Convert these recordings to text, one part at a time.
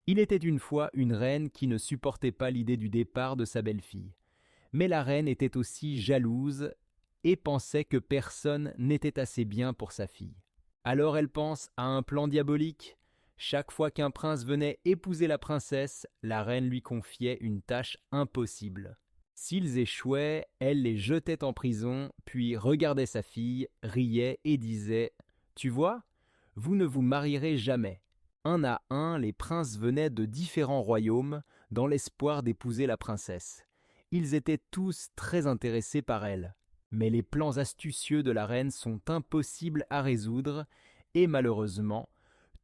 Il était une fois une reine qui ne supportait pas l'idée du départ de sa belle-fille. Mais la reine était aussi jalouse et pensait que personne n'était assez bien pour sa fille. Alors elle pense à un plan diabolique. Chaque fois qu'un prince venait épouser la princesse, la reine lui confiait une tâche impossible. S'ils échouaient, elle les jetait en prison, puis regardait sa fille, riait et disait « Tu vois, vous ne vous marierez jamais. » Un à un, les princes venaient de différents royaumes dans l'espoir d'épouser la princesse. Ils étaient tous très intéressés par elle. Mais les plans astucieux de la reine sont impossibles à résoudre et malheureusement,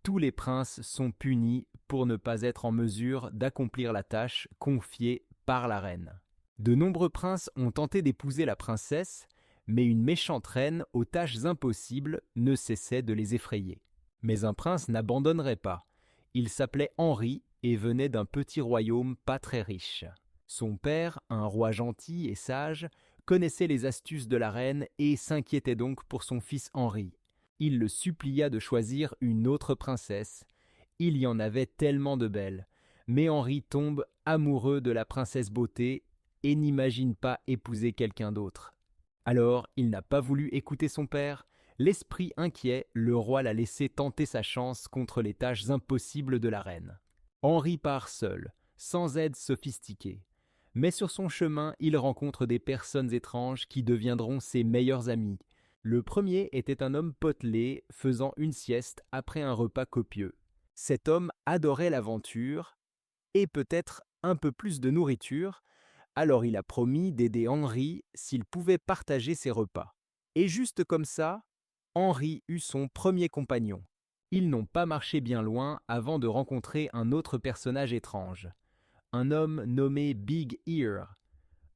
tous les princes sont punis pour ne pas être en mesure d'accomplir la tâche confiée par la reine. De nombreux princes ont tenté d'épouser la princesse, mais une méchante reine aux tâches impossibles ne cessait de les effrayer. Mais un prince n'abandonnerait pas. Il s'appelait Henri et venait d'un petit royaume pas très riche. Son père, un roi gentil et sage, connaissait les astuces de la reine et s'inquiétait donc pour son fils Henri. Il le supplia de choisir une autre princesse. Il y en avait tellement de belles. Mais Henri tombe amoureux de la princesse beauté et n'imagine pas épouser quelqu'un d'autre. Alors, il n'a pas voulu écouter son père. L'esprit inquiet, le roi l'a laissé tenter sa chance contre les tâches impossibles de la reine. Henri part seul, sans aide sophistiquée. Mais sur son chemin, il rencontre des personnes étranges qui deviendront ses meilleurs amis. Le premier était un homme potelé faisant une sieste après un repas copieux. Cet homme adorait l'aventure et peut-être un peu plus de nourriture, alors il a promis d'aider Henri s'il pouvait partager ses repas. Et juste comme ça, Henri eut son premier compagnon. Ils n'ont pas marché bien loin avant de rencontrer un autre personnage étrange, un homme nommé Big Ear.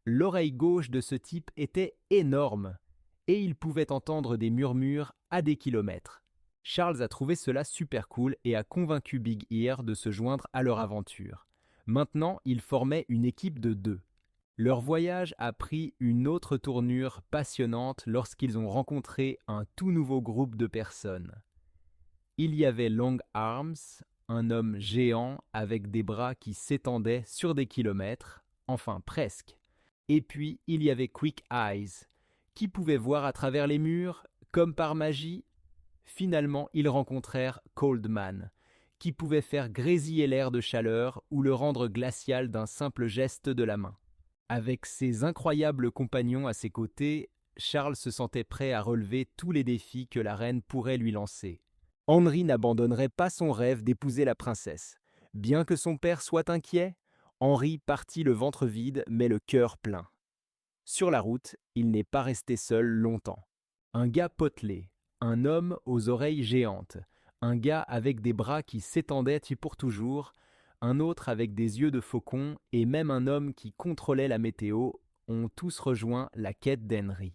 L'oreille gauche de ce type était énorme, et il pouvait entendre des murmures à des kilomètres. Charles a trouvé cela super cool et a convaincu Big Ear de se joindre à leur aventure. Maintenant, ils formaient une équipe de deux. Leur voyage a pris une autre tournure passionnante lorsqu'ils ont rencontré un tout nouveau groupe de personnes. Il y avait Long Arms, un homme géant avec des bras qui s'étendaient sur des kilomètres, enfin presque. Et puis il y avait Quick Eyes, qui pouvait voir à travers les murs, comme par magie. Finalement, ils rencontrèrent Cold Man, qui pouvait faire grésiller l'air de chaleur ou le rendre glacial d'un simple geste de la main. Avec ses incroyables compagnons à ses côtés, Charles se sentait prêt à relever tous les défis que la reine pourrait lui lancer. Henri n'abandonnerait pas son rêve d'épouser la princesse. Bien que son père soit inquiet, Henri partit le ventre vide mais le cœur plein. Sur la route, il n'est pas resté seul longtemps. Un gars potelé, un homme aux oreilles géantes, un gars avec des bras qui s'étendaient pour toujours, un autre avec des yeux de faucon et même un homme qui contrôlait la météo ont tous rejoint la quête d'Henry.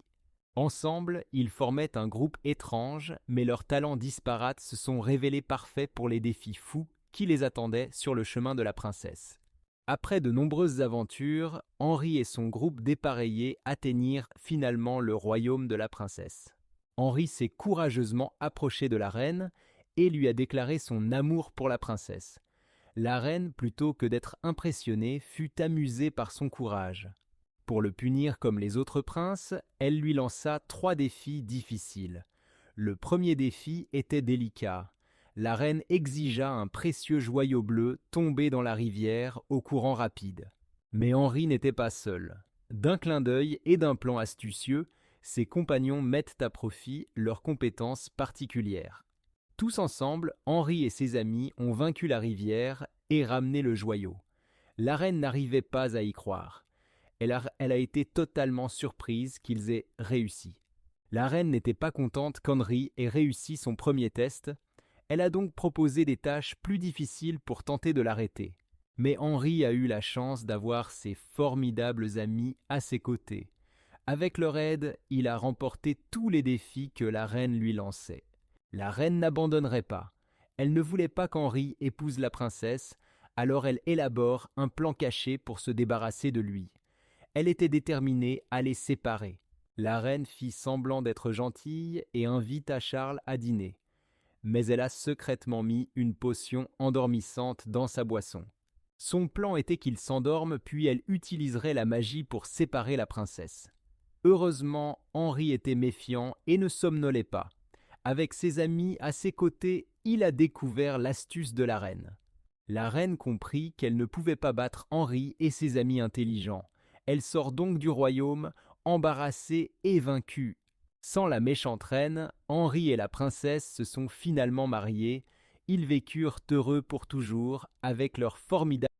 Ensemble, ils formaient un groupe étrange, mais leurs talents disparates se sont révélés parfaits pour les défis fous qui les attendaient sur le chemin de la princesse. Après de nombreuses aventures, Henri et son groupe dépareillés atteignirent finalement le royaume de la princesse. Henri s'est courageusement approché de la reine et lui a déclaré son amour pour la princesse. La reine, plutôt que d'être impressionnée, fut amusée par son courage. Pour le punir comme les autres princes, elle lui lança 3 défis difficiles. Le premier défi était délicat. La reine exigea un précieux joyau bleu tombé dans la rivière au courant rapide. Mais Henri n'était pas seul. D'un clin d'œil et d'un plan astucieux, ses compagnons mettent à profit leurs compétences particulières. Tous ensemble, Henri et ses amis ont vaincu la rivière et ramené le joyau. La reine n'arrivait pas à y croire. Elle a été totalement surprise qu'ils aient réussi. La reine n'était pas contente qu'Henri ait réussi son premier test. Elle a donc proposé des tâches plus difficiles pour tenter de l'arrêter. Mais Henri a eu la chance d'avoir ses formidables amis à ses côtés. Avec leur aide, il a remporté tous les défis que la reine lui lançait. La reine n'abandonnerait pas. Elle ne voulait pas qu'Henri épouse la princesse, alors elle élabore un plan caché pour se débarrasser de lui. Elle était déterminée à les séparer. La reine fit semblant d'être gentille et invita Charles à dîner. mais elle a secrètement mis une potion endormissante dans sa boisson. Son plan était qu'il s'endorme, puis elle utiliserait la magie pour séparer la princesse. Heureusement, Henri était méfiant et ne somnolait pas. Avec ses amis à ses côtés, il a découvert l'astuce de la reine. La reine comprit qu'elle ne pouvait pas battre Henri et ses amis intelligents. Elle sort donc du royaume, embarrassée et vaincue. Sans la méchante reine, Henri et la princesse se sont finalement mariés. Ils vécurent heureux pour toujours avec leur formidable